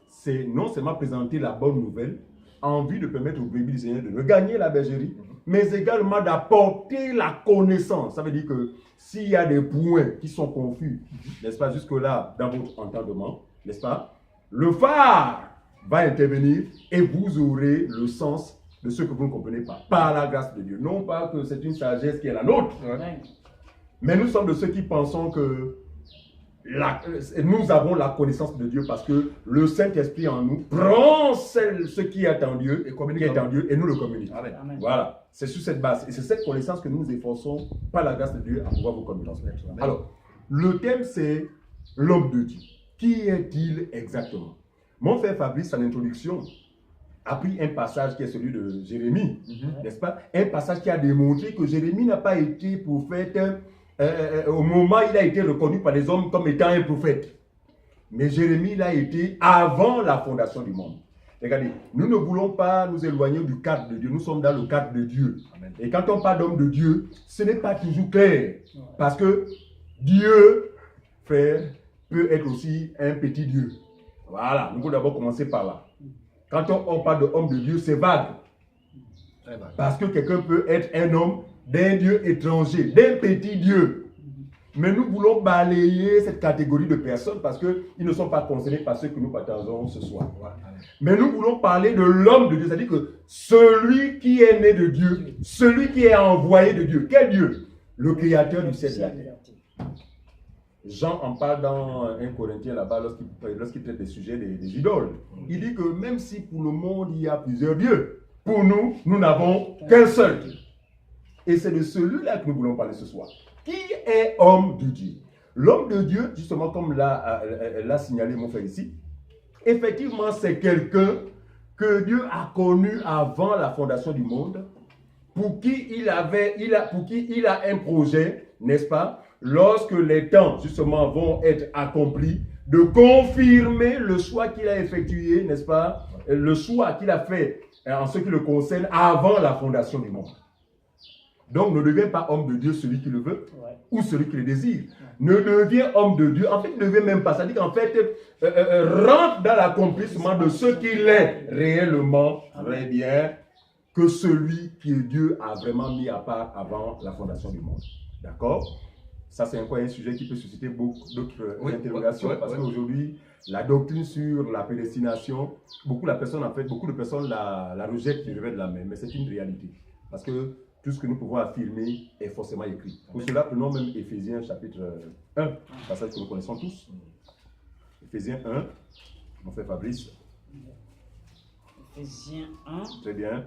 C'est non seulement présenter la bonne nouvelle, en vue de permettre aux brebis du Seigneur de gagner la bergerie, mais également d'apporter la connaissance. Ça veut dire que s'il y a des points qui sont confus, n'est-ce pas, jusque-là, dans votre entendement, n'est-ce pas, le phare va intervenir et vous aurez le sens de ce que vous ne comprenez pas, par la grâce de Dieu. Non pas que c'est une sagesse qui est la nôtre, mais nous sommes de ceux qui pensons que nous avons la connaissance de Dieu parce que le Saint-Esprit en nous prend ce qui est en Dieu et nous le communique. Amen. Voilà, c'est sur cette base. Et c'est cette connaissance que nous nous efforçons par la grâce de Dieu à pouvoir vous communiquer. Alors, le thème c'est l'homme de Dieu. Qui est-il exactement? Mon frère Fabrice, en introduction, a pris un passage qui est celui de Jérémie, n'est-ce pas? Un passage qui a démontré que Jérémie n'a pas été prophète au moment où il a été reconnu par les hommes comme étant un prophète. Mais Jérémie l'a été avant la fondation du monde. Regardez, nous ne voulons pas nous éloigner du cadre de Dieu. Nous sommes dans le cadre de Dieu. Amen. Et quand on parle d'homme de Dieu, ce n'est pas toujours clair. Parce que Dieu, frère, peut être aussi un petit Dieu. Voilà, nous voulons d'abord commencer par là. Quand on parle d'homme de Dieu, c'est vague. Parce que quelqu'un peut être un homme d'un Dieu étranger, d'un petit Dieu. Mais nous voulons balayer cette catégorie de personnes parce qu'ils ne sont pas concernés par ce que nous partageons ce soir. Mais nous voulons parler de l'homme de Dieu, c'est-à-dire que celui qui est né de Dieu, celui qui est envoyé de Dieu. Quel Dieu? Le créateur du ciel et de la terre. Jean en parle dans 1 Corinthiens là-bas lorsqu'il traite des sujets des idoles. Il dit que même si pour le monde il y a plusieurs dieux, pour nous, nous n'avons qu'un seul Dieu. Et c'est de celui-là que nous voulons parler ce soir. Qui est homme de Dieu? L'homme de Dieu, justement comme l'a signalé mon frère ici, effectivement c'est quelqu'un que Dieu a connu avant la fondation du monde, pour qui il a un projet, n'est-ce pas, lorsque les temps justement vont être accomplis, de confirmer le choix qu'il a effectué, n'est-ce pas, le choix qu'il a fait en ce qui le concerne avant la fondation du monde. Donc, ne devient pas homme de Dieu celui qui le veut ou celui qui le désire. Ne devient homme de Dieu. En fait, ne devient même pas. C'est-à-dire qu'en fait, rentre dans l'accomplissement de ce qu'il est réellement, très bien, que celui qui est Dieu a vraiment mis à part avant la fondation du monde. D'accord? Ça, c'est encore un sujet qui peut susciter beaucoup d'autres interrogations parce qu'aujourd'hui, la doctrine sur la prédestination, beaucoup de personnes la rejettent du revers de la main, mais c'est une réalité. Parce que tout ce que nous pouvons affirmer est forcément écrit. Pour cela, prenons même Éphésiens chapitre 1, passage que nous connaissons tous. Éphésiens 1, mon frère Fabrice. Éphésiens 1. Très bien.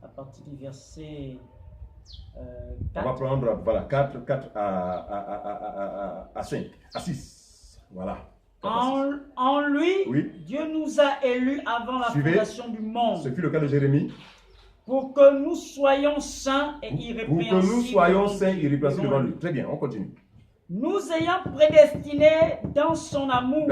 À partir du verset 4. On va prendre, voilà, 4 à 5, à 6. Voilà. En lui, Dieu nous a élus avant la fondation du monde. Ce fut le cas de Jérémie. Pour que nous soyons saints et irrépréhensibles. Devant lui. Très bien, on continue. Nous ayant prédestinés dans son amour,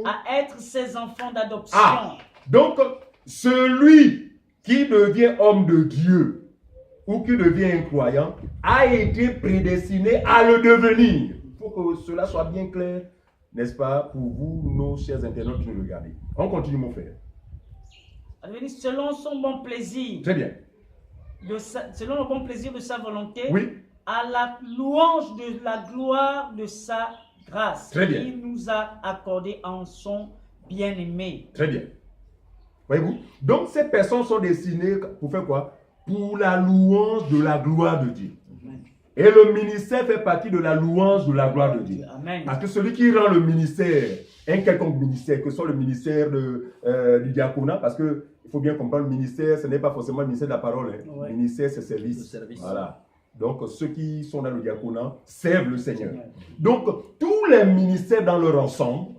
à être ses enfants d'adoption. Ah, donc, celui qui devient homme de Dieu ou qui devient un croyant a été prédestiné à le devenir. Il faut que cela soit bien clair, n'est-ce pas, pour vous, nos chers internautes qui nous regardez. On continue, mon frère. Selon son bon plaisir. Très bien. Selon le bon plaisir de sa volonté. Oui. à la louange de la gloire de sa grâce Très bien. qu'il nous a accordée en son bien-aimé. Très bien. Voyez-vous? Donc, ces personnes sont destinées pour faire quoi? Pour la louange de la gloire de Dieu. Et le ministère fait partie de la louange de la gloire de Dieu. Amen. Parce que celui qui rend le ministère, un quelconque ministère, que ce soit le ministère du diaconat, parce qu'il faut bien comprendre, le ministère, ce n'est pas forcément le ministère de la parole. Hein. Ouais. Le ministère, c'est service. Le service. Voilà. Donc, ceux qui sont dans le diaconat servent le Seigneur. Donc, tous les ministères dans leur ensemble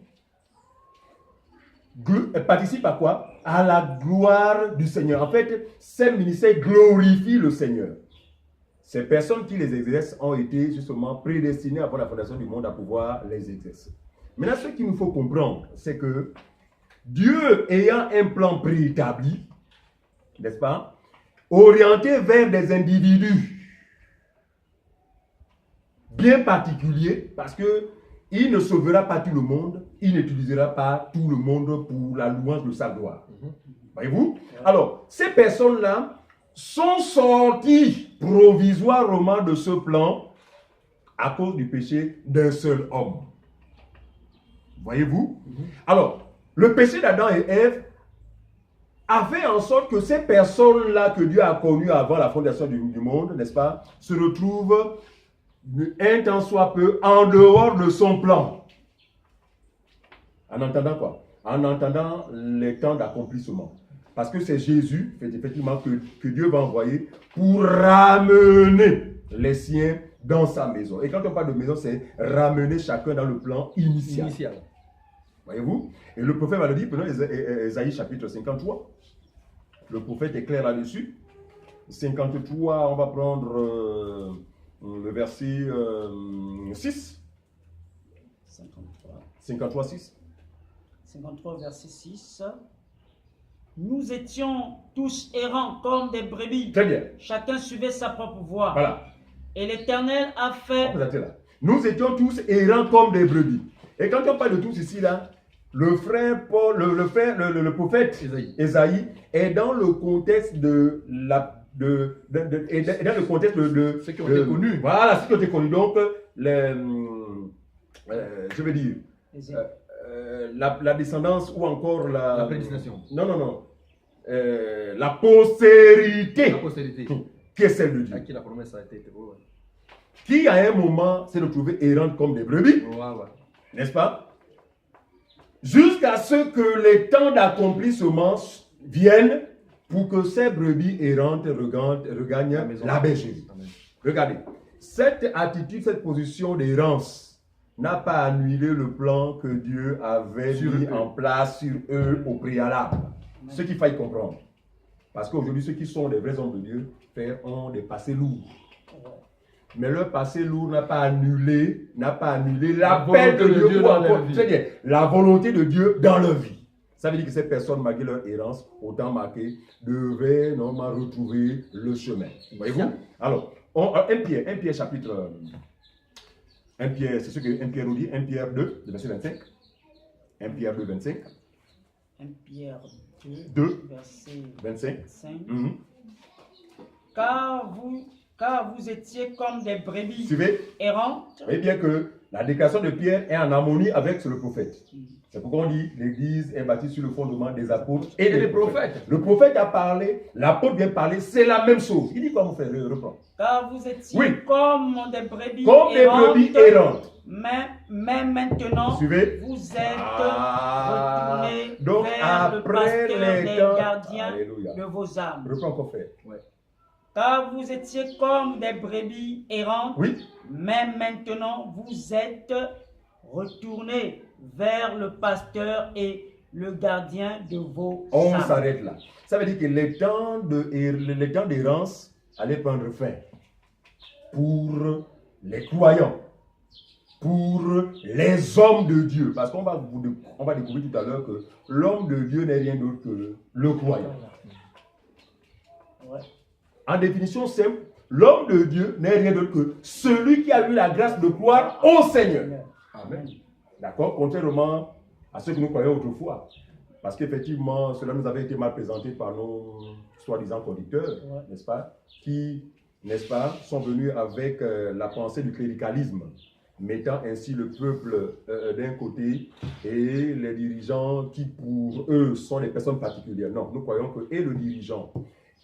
participent à quoi? À la gloire du Seigneur. En fait, ces ministères glorifient le Seigneur. Ces personnes qui les exercent ont été justement prédestinées avant la fondation du monde à pouvoir les exercer. Maintenant, ce qu'il nous faut comprendre, c'est que Dieu ayant un plan préétabli, n'est-ce pas, orienté vers des individus bien particuliers, parce que il ne sauvera pas tout le monde, il n'utilisera pas tout le monde pour la louange de sa gloire. Voyez-vous? Alors, ces personnes-là sont sorties provisoirement de ce plan à cause du péché d'un seul homme. Voyez-vous? Alors, le péché d'Adam et Ève a fait en sorte que ces personnes-là que Dieu a connues avant la fondation du monde, n'est-ce pas, se retrouvent un tant soit peu en dehors de son plan. En entendant quoi? En entendant les temps d'accomplissement. Parce que c'est Jésus, effectivement, que Dieu va envoyer pour ramener les siens dans sa maison. Et quand on parle de maison, c'est ramener chacun dans le plan initial. Voyez-vous? Et le prophète va le dire, prenons Ésaïe chapitre 53. Le prophète est clair là-dessus. 53, on va prendre le verset 6. 53, 6. 53, verset 6. Nous étions tous errants comme des brebis. Très bien. Chacun suivait sa propre voie. Voilà. Et l'Éternel a fait... Nous étions tous errants comme des brebis. Et quand on parle de tous ici, là, le frère Paul, le prophète Ésaïe est dans le contexte de la... dans le contexte de ceux qui ont été connus. Voilà, ceux qui ont été connus. Donc, je veux dire, la descendance ou encore La prédestination. Non. La postérité. La postérité. Qui est celle de Dieu. À qui la promesse a été dévoilée. Qui à un moment s'est retrouvé errante comme des brebis. N'est-ce pas? Jusqu'à ce que les temps d'accomplissement viennent pour que ces brebis errantes regagnent la bergerie. Regardez, cette attitude, cette position d'errance n'a pas annulé le plan que Dieu avait mis en place sur eux au préalable. Ce qu'il faille comprendre. Parce qu'aujourd'hui, ceux qui sont des vrais hommes de Dieu ont des passés lourds. Mais leur passé lourd n'a pas annulé l'appel de Dieu ou encore, c'est-à-dire la volonté de Dieu dans leur vie. Ça veut dire que ces personnes, malgré leur errance, autant marquées, devaient normalement retrouver le chemin. Voyez-vous? Alors, 1 Pierre chapitre 1 Pierre, c'est ce que 1 Pierre nous dit, 1 Pierre 2, verset 25. 1 Pierre 2, 25. 1 Pierre 2, verset 25. 5. Car vous étiez comme des brebis errantes. Vous voyez bien que la déclaration de Pierre est en harmonie avec le prophète. C'est pourquoi on dit l'église est bâtie sur le fondement des apôtres et des prophètes. Le prophète a parlé, l'apôtre vient parler, c'est la même chose. Il dit quoi, mon frère? Reprends. Car vous étiez comme des brebis errantes. Mais maintenant, vous êtes retournés vers le pasteur des gardiens de vos âmes. Reprends encore, frère. Car vous étiez comme des brebis errantes, mais maintenant vous êtes retournés vers le pasteur et le gardien de vos âmes. On s'arrête là. Ça veut dire que les temps d'errance allaient prendre fin pour les croyants, pour les hommes de Dieu. Parce qu'on va découvrir tout à l'heure que l'homme de Dieu n'est rien d'autre que le croyant. En définition simple, l'homme de Dieu n'est rien d'autre que celui qui a eu la grâce de croire au Seigneur. Amen. D'accord? Contrairement à ceux que nous croyons autrefois. Parce qu'effectivement, cela nous avait été mal présenté par nos soi-disant conducteurs, n'est-ce pas? Qui n'est-ce pas, sont venus avec la pensée du cléricalisme, mettant ainsi le peuple d'un côté et les dirigeants qui pour eux sont des personnes particulières. Non, nous croyons que et le dirigeant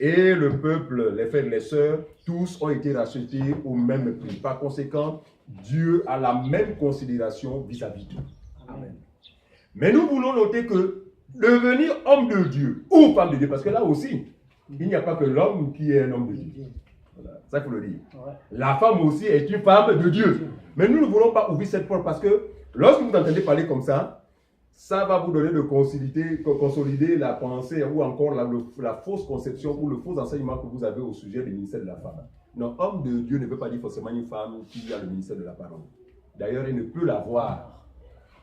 et le peuple, les frères et les sœurs, tous ont été rachetés au même prix. Par conséquent, Dieu a la même considération vis-à-vis d'eux. Amen. Mais nous voulons noter que devenir homme de Dieu ou femme de Dieu, parce que là aussi, il n'y a pas que l'homme qui est un homme de Dieu. Voilà, ça il faut le dire. Ouais. La femme aussi est une femme de Dieu. Mais nous ne voulons pas ouvrir cette porte parce que lorsque vous entendez parler comme ça va vous donner de consolider la pensée ou encore la fausse conception ou le faux enseignement que vous avez au sujet du ministère de la femme. Non, homme de Dieu ne veut pas dire forcément une femme qui a le ministère de la parole. D'ailleurs, elle ne peut l'avoir.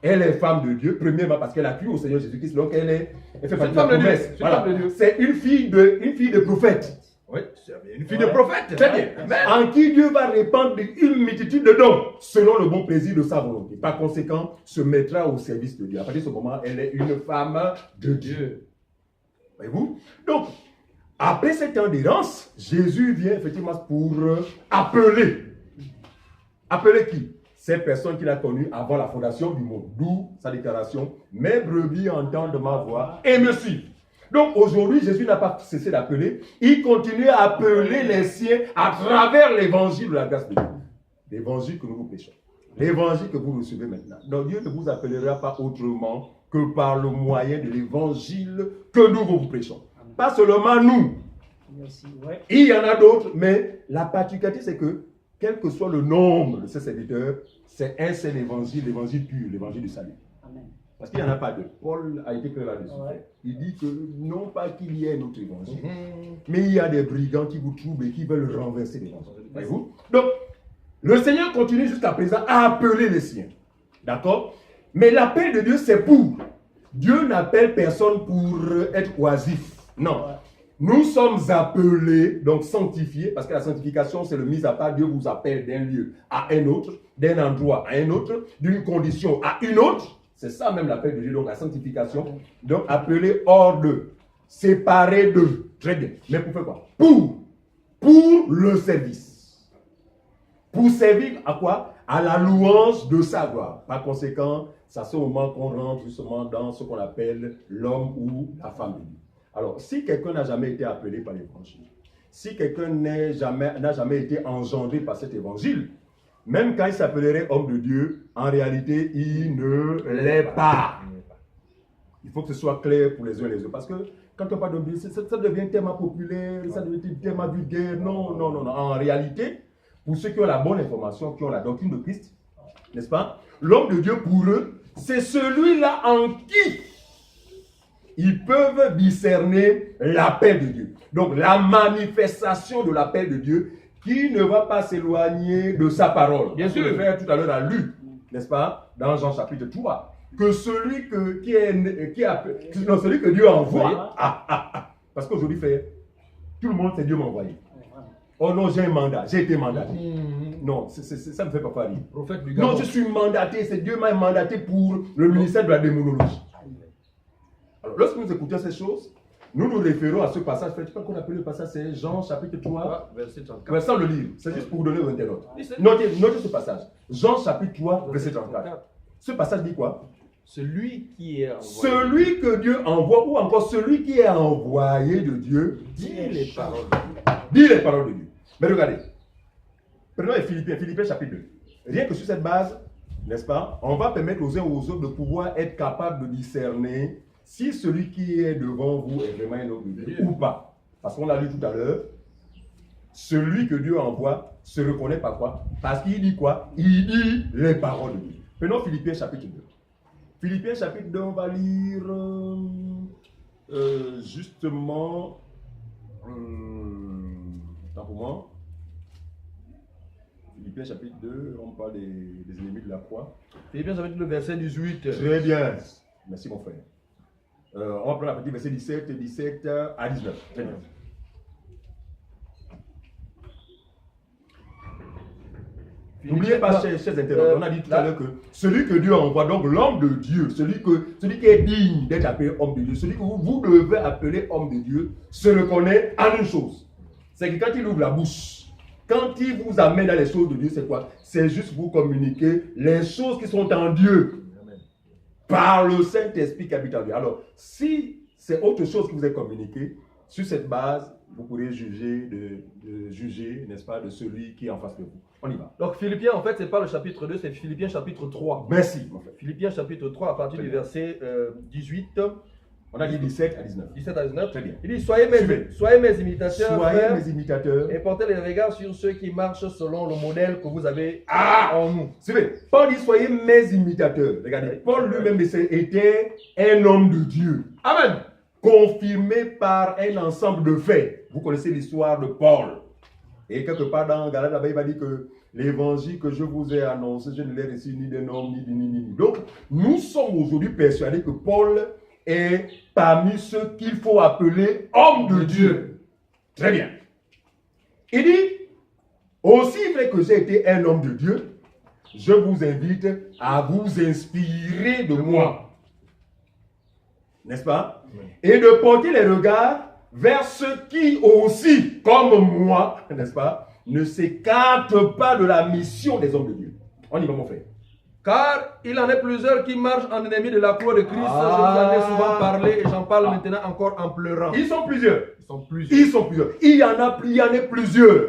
Elle est femme de Dieu, premièrement parce qu'elle a cru au Seigneur Jésus-Christ, donc elle fait partie de la promesse. Voilà. C'est une fille de prophète. Oui, c'est une fille de prophète. Très bien. En qui Dieu va répandre une multitude de dons, selon le bon plaisir de sa volonté. Par conséquent, se mettra au service de Dieu. À partir de ce moment, elle est une femme de Dieu. Voyez-vous? Donc, après cette temps d'errance, Jésus vient effectivement pour appeler. Appeler qui? Ces personnes qu'il a connues avant la fondation du monde. D'où sa déclaration, mes brebis entendent ma voix et me suivent. Donc aujourd'hui, Jésus n'a pas cessé d'appeler. Il continue à appeler les siens à travers l'évangile de la grâce de Dieu. L'évangile que nous vous prêchons. L'évangile que vous recevez maintenant. Donc Dieu ne vous appellera pas autrement que par le moyen de l'évangile que nous vous prêchons. Pas seulement nous. Il y en a d'autres, mais la particularité c'est que quel que soit le nombre de ces serviteurs, c'est un seul évangile, l'évangile pur, l'évangile du salut. Amen. Parce qu'il n'y en a pas deux. Paul a été clair là-dessus. Ouais. Il dit que non pas qu'il y ait un autre évangile, mais il y a des brigands qui vous troublent et qui veulent renverser l'évangile. Voyez-vous? Donc, le Seigneur continue jusqu'à présent à appeler les siens. D'accord? Mais l'appel de Dieu, c'est pour. Dieu n'appelle personne pour être oisif. Non. Ouais. Nous sommes appelés, donc sanctifiés, parce que la sanctification, c'est le mise à part. Dieu vous appelle d'un lieu à un autre, d'un endroit à un autre, d'une condition à une autre. C'est ça même l'appel de Dieu, donc la sanctification. Donc appelé hors d'eux, séparé d'eux. Très bien. Mais pour faire quoi? Pour le service. Pour servir à quoi? À la louange de sa gloire. Par conséquent, c'est à ce moment qu'on rentre justement dans ce qu'on appelle l'homme ou la femme de Dieu. Alors, si quelqu'un n'a jamais été appelé par l'évangile, si quelqu'un n'a jamais été engendré par cet évangile, même quand il s'appellerait homme de Dieu, en réalité, il ne l'est pas. Il faut que ce soit clair pour les uns et les autres. Parce que quand on parle d'homme de Dieu, ça devient tellement populaire, ça devient tellement vulgaire. Non. En réalité, pour ceux qui ont la bonne information, qui ont la doctrine de Christ, n'est-ce pas? L'homme de Dieu, pour eux, c'est celui-là en qui ils peuvent discerner l'appel de Dieu. Donc, la manifestation de l'appel de Dieu qui ne va pas s'éloigner de sa parole. Bien sûr, le frère tout à l'heure a lu, n'est-ce pas, dans Jean chapitre 3, que celui que Dieu a envoyé, parce qu'aujourd'hui, frère, tout le monde, c'est Dieu m'a envoyé. Oh non, j'ai un mandat, j'ai été mandaté. Non, ça me fait pas rire. Non, je suis mandaté, c'est Dieu m'a mandaté pour le ministère de la démonologie. Alors, lorsque nous écoutons ces choses, nous nous référons à ce passage. Je ne sais pas qu'on appelle le passage, c'est Jean chapitre 3, verset 34. Sans le livre, c'est juste pour vous donner un internaute. Notez ce passage. Jean chapitre 3, verset 34. Ce passage dit quoi? Celui qui est envoyé. Celui que Dieu envoie, ou encore celui qui est envoyé de Dieu, dit les paroles. Dit les paroles de Dieu. Mais regardez, prenons les Philippiens chapitre 2. Rien que sur cette base, n'est-ce pas, on va permettre aux uns aux autres de pouvoir être capables de discerner si celui qui est devant vous est vraiment un homme de Dieu ou pas. Parce qu'on l'a dit tout à l'heure, celui que Dieu envoie se reconnaît par quoi? Parce qu'il dit quoi? Il dit les paroles de Dieu. Prenons Philippiens chapitre 2. Philippiens chapitre 2, on va lire justement... Attends pour moi. Philippiens chapitre 2, on parle des ennemis de la croix. Philippiens chapitre 2, verset 18. Très bien. Merci mon frère. On va prendre la partie verset 17 à 19. Très bien. N'oubliez pas, chers internautes, on a dit tout à l'heure que celui que Dieu envoie, donc l'homme de Dieu, celui qui est digne d'être appelé homme de Dieu, celui que vous devez appeler homme de Dieu, se reconnaît en une chose. C'est que quand il ouvre la bouche, quand il vous amène dans les choses de Dieu, c'est quoi? C'est juste vous communiquer les choses qui sont en Dieu. Amen. Par le Saint-Esprit qui habite en Dieu. Alors, si c'est autre chose qui vous est communiqué, sur cette base, vous pourrez juger, juger, n'est-ce pas, de celui qui est en face de vous. On y va. Donc Philippiens, en fait, ce n'est pas le chapitre 2, c'est Philippiens chapitre 3. Merci, mon frère. Philippiens chapitre 3, à partir Très du bien. verset 18. On a dit 17 à 19. 17 à 19. Très bien. Il dit, soyez Suivez. mes imitateurs, Soyez frères, mes imitateurs. et portez les regards sur ceux qui marchent selon le modèle que vous avez en nous. Suivez. Paul dit, soyez mes imitateurs. Regardez, Paul lui-même était un homme de Dieu. Amen. Confirmé par un ensemble de faits. Vous connaissez l'histoire de Paul. Et quelque part dans Galates, là-bas, il va dire que l'évangile que je vous ai annoncé, je ne l'ai reçu ni d'un homme, ni. Donc, nous sommes aujourd'hui persuadés que Paul est parmi ceux qu'il faut appeler hommes de Dieu. Très bien. Il dit, aussi vrai que j'ai été un homme de Dieu, je vous invite à vous inspirer de moi. N'est-ce pas? Et de porter les regards vers ceux qui aussi, comme moi, n'est-ce pas, ne s'écartent pas de la mission des hommes de Dieu. On y va, mon frère. Car il en est plusieurs qui marchent en ennemi de la croix de Christ. Je vous en ai souvent parlé et j'en parle maintenant encore en pleurant. Ils sont plusieurs. Ils sont plusieurs. Ils sont plusieurs. Il y en a plusieurs.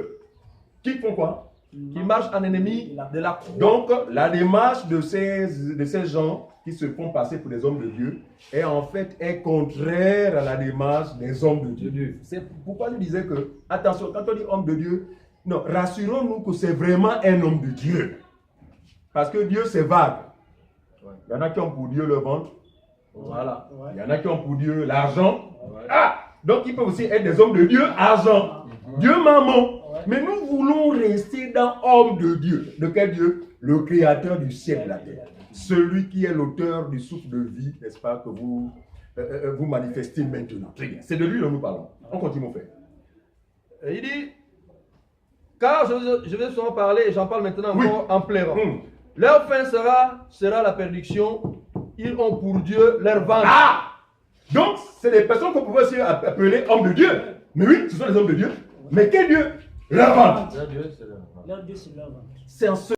Qui font quoi? Qui marchent en ennemi de la croix. Donc, la démarche de ces gens qui se font passer pour des hommes de Dieu est contraire à la démarche des hommes de Dieu. C'est pourquoi je disais que, attention, quand on dit homme de Dieu, non, rassurons-nous que c'est vraiment un homme de Dieu. Parce que Dieu, c'est vague. Il y en a qui ont pour Dieu le ventre. Voilà. Il y en a qui ont pour Dieu l'argent. Ah! Donc, ils peuvent aussi être des hommes de Dieu, argent. Dieu, maman. Mais nous voulons rester dans homme de Dieu. De quel Dieu? Le créateur du ciel et de la terre. Celui qui est l'auteur du souffle de vie, n'est-ce pas, que vous manifestez maintenant. Très bien. C'est de lui dont nous parlons. On continue, mon frère. Et il dit, car je vais souvent parler et j'en parle maintenant encore en pleurant. Leur fin sera la perdition. Ils ont pour Dieu leur ventre. Ah! Donc, c'est des personnes qu'on pourrait aussi appeler hommes de Dieu. Mais oui, ce sont les hommes de Dieu. Mais quel Dieu? Leur ventre. Leur Dieu, c'est leur ventre. Leur Dieu, c'est leur ventre. C'est en ce